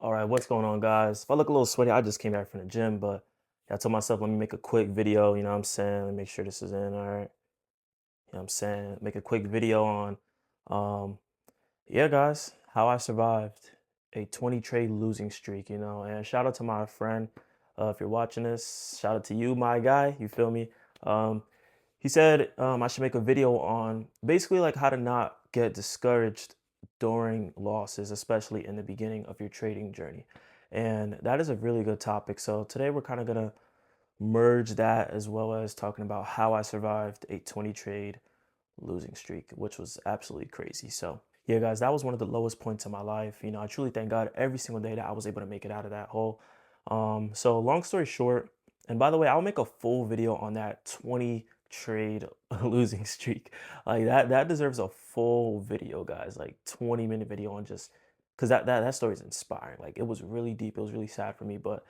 All right, what's going on, guys? If I look a little sweaty, I just came back from the gym, but I told myself, let me make a quick video, you know what I'm saying? Let me make sure this is in, all right? You know what I'm saying? Make a quick video on, um, yeah, guys, how I survived a 20 trade losing streak, and shout out to my friend. If you're watching this, shout out to you, my guy, you feel me? Um, he said I should make a video on basically like how to not get discouraged during losses, especially in the beginning of your trading journey. And that is a really good topic. So today we're kind of going to merge that as well as talking about how I survived a 20 trade losing streak, which was absolutely crazy. So, yeah, guys, that was one of the lowest points in my life. I truly thank God every single day that I was able to make it out of that hole. So, long story short, and by the way, I'll make a full video on that 20 trade losing streak. Like that deserves a full video, guys. Like 20-minute video on just because that story is inspiring. Like it was really deep. It was really sad for me, but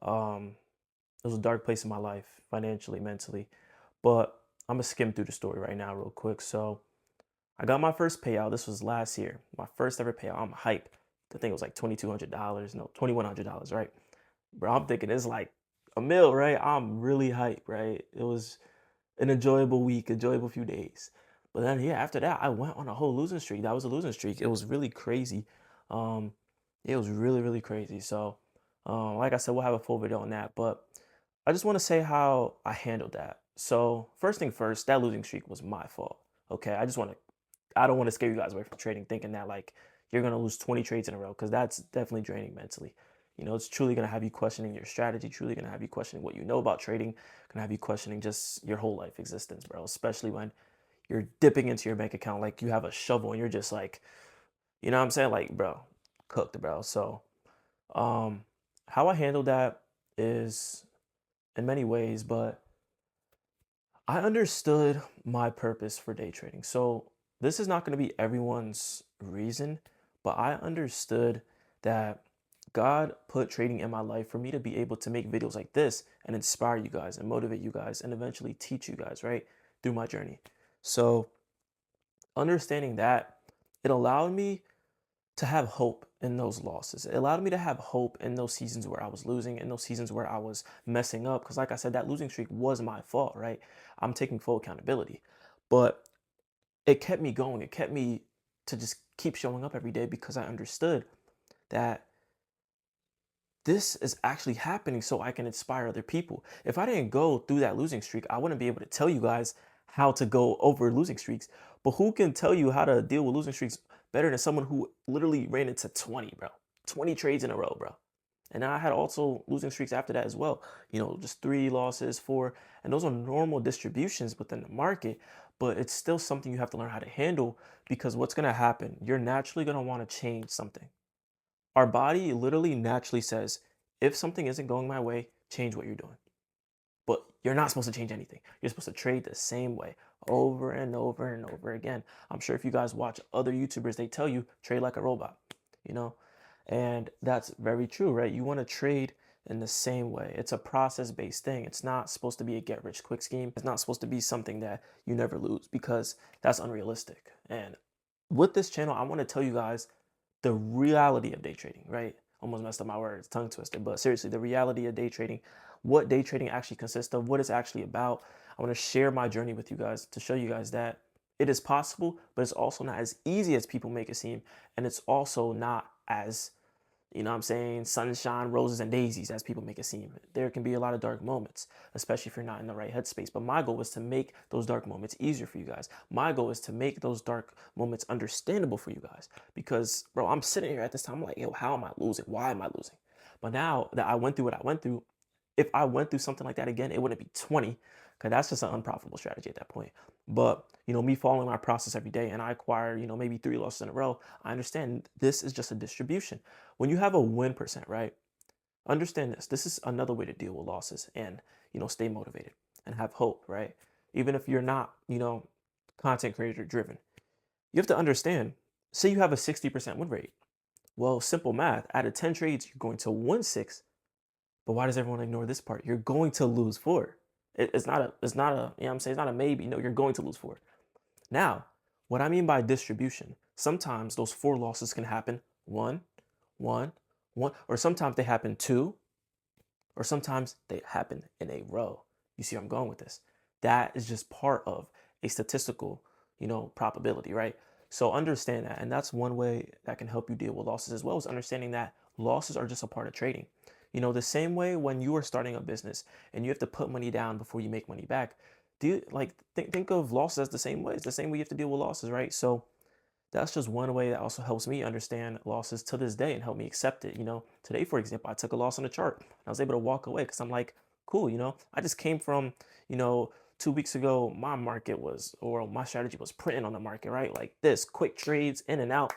um, it was a dark place in my life, financially, mentally. But I'm gonna skim through the story right now, real quick. So I got my first payout. This was last year, my first ever payout. I'm hype. I think it was like $2,200. No, $2,100, right? Bro, I'm thinking it's like a mil, right? I'm really hype, right? It was an enjoyable week, enjoyable few days. But then, yeah, after that, I went on a whole losing streak. That was a losing streak. It was really crazy. Um, it was really, really crazy. So, like I said, we'll have a full video on that. But I just want to say how I handled that. So, first thing first, that losing streak was my fault. Okay, I don't want to scare you guys away from trading, thinking that like you're gonna lose 20 trades in a row, because that's definitely draining mentally. It's truly gonna have you questioning your strategy, truly gonna have you questioning what you know about trading, gonna have you questioning just your whole life existence, bro. Especially when you're dipping into your bank account like you have a shovel and you're just like, you know what I'm saying? Like, bro, cooked, bro. So, um, how I handled that is in many ways, but I understood my purpose for day trading. So this is not going to be everyone's reason, but I understood that God put trading in my life for me to be able to make videos like this and inspire you guys and motivate you guys and eventually teach you guys, right, through my journey. So understanding that, it allowed me to have hope in those losses. It allowed me to have hope in those seasons where I was losing, in those seasons where I was messing up. Because, like I said, that losing streak was my fault, right? I'm taking full accountability. But it kept me going. It kept me to just keep showing up every day because I understood that this is actually happening so I can inspire other people. If I didn't go through that losing streak, I wouldn't be able to tell you guys how to go over losing streaks. But who can tell you how to deal with losing streaks better than someone who literally ran into 20, bro? 20 trades in a row, bro. And I had also losing streaks after that as well. Just three losses, four, and those are normal distributions within the market. But it's still something you have to learn how to handle, because what's going to happen? You're naturally going to want to change something. Our body literally naturally says, if something isn't going my way, change what you're doing. But you're not supposed to change anything. You're supposed to trade the same way over and over and over again. I'm sure if you guys watch other YouTubers, they tell you trade like a robot, you know? And that's very true, right? You want to trade in the same way. It's a process-based thing. It's not supposed to be a get-rich-quick scheme. It's not supposed to be something that you never lose, because that's unrealistic. And with this channel, I want to tell you guys the reality of day trading, right? Almost messed up my words, tongue twister, but seriously, the reality of day trading, what day trading actually consists of, what it's actually about. I want to share my journey with you guys to show you guys that it is possible, but it's also not as easy as people make it seem. And it's also not as, what I'm saying, sunshine, roses, and daisies as people make it seem. There can be a lot of dark moments, especially if you're not in the right headspace. But my goal is to make those dark moments easier for you guys. My goal is to make those dark moments understandable for you guys. Because, bro, I'm sitting here at this time, I'm like, yo, how am I losing? Why am I losing? But now that I went through what I went through, if I went through something like that again, it wouldn't be 20, because that's just an unprofitable strategy at that point. But, me following my process every day, and I acquire, maybe three losses in a row, I understand this is just a distribution. When you have a win percent, right? Understand this. This is another way to deal with losses and, stay motivated and have hope, right? Even if you're not, content creator driven. You have to understand, say you have a 60% win rate. Well, simple math, out of 10 trades, you're going to win six. But why does everyone ignore this part? You're going to lose four. It's not a, I'm saying, it's not a maybe. No, you're going to lose four. Now, what I mean by distribution, sometimes those four losses can happen one, one, One, or sometimes they happen two, or sometimes they happen in a row. You see where I'm going with this? That is just part of a statistical, probability, right? So understand that. And that's one way that can help you deal with losses, as well as understanding that losses are just a part of trading. The same way when you are starting a business and you have to put money down before you make money back, do you like think of losses as the same way? It's the same way you have to deal with losses, right? So that's just one way that also helps me understand losses to this day and help me accept it. Today, for example, I took a loss on the chart. I was able to walk away because I'm like, cool, I just came from, you know, 2 weeks ago, my market was, or my strategy was printing on the market, right? Like this, quick trades in and out.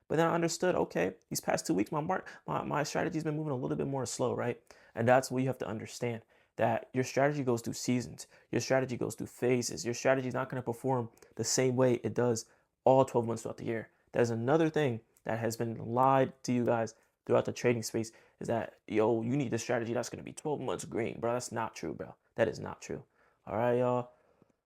But then I understood, okay, these past 2 weeks, my strategy's been moving a little bit more slow, right? And that's what you have to understand, that your strategy goes through seasons. Your strategy goes through phases. Your strategy is not going to perform the same way it does all 12 months throughout the year. There's another thing that has been lied to you guys throughout the trading space, is that, yo, you need a strategy that's going to be 12 months green, bro. That's not true, bro. That is not true. All right, y'all.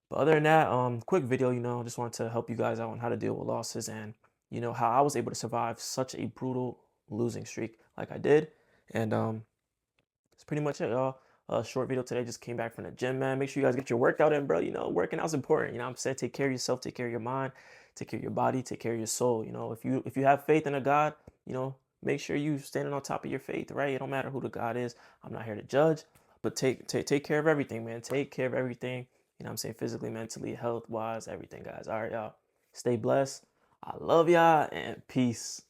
But other than that, quick video, just wanted to help you guys out on how to deal with losses, and how I was able to survive such a brutal losing streak like I did. And that's pretty much it, y'all. Short video today. Just came back from the gym, man. Make sure you guys get your workout in, bro. Working out's important. What I'm saying? Take care of yourself, take care of your mind, take care of your body, take care of your soul. If you have faith in a God, make sure you standing on top of your faith, right? It don't matter who the God is. I'm not here to judge, but take care of everything, man. Take care of everything. I'm saying? Physically, mentally, health wise, everything, guys. All right, y'all. Stay blessed. I love y'all, and peace.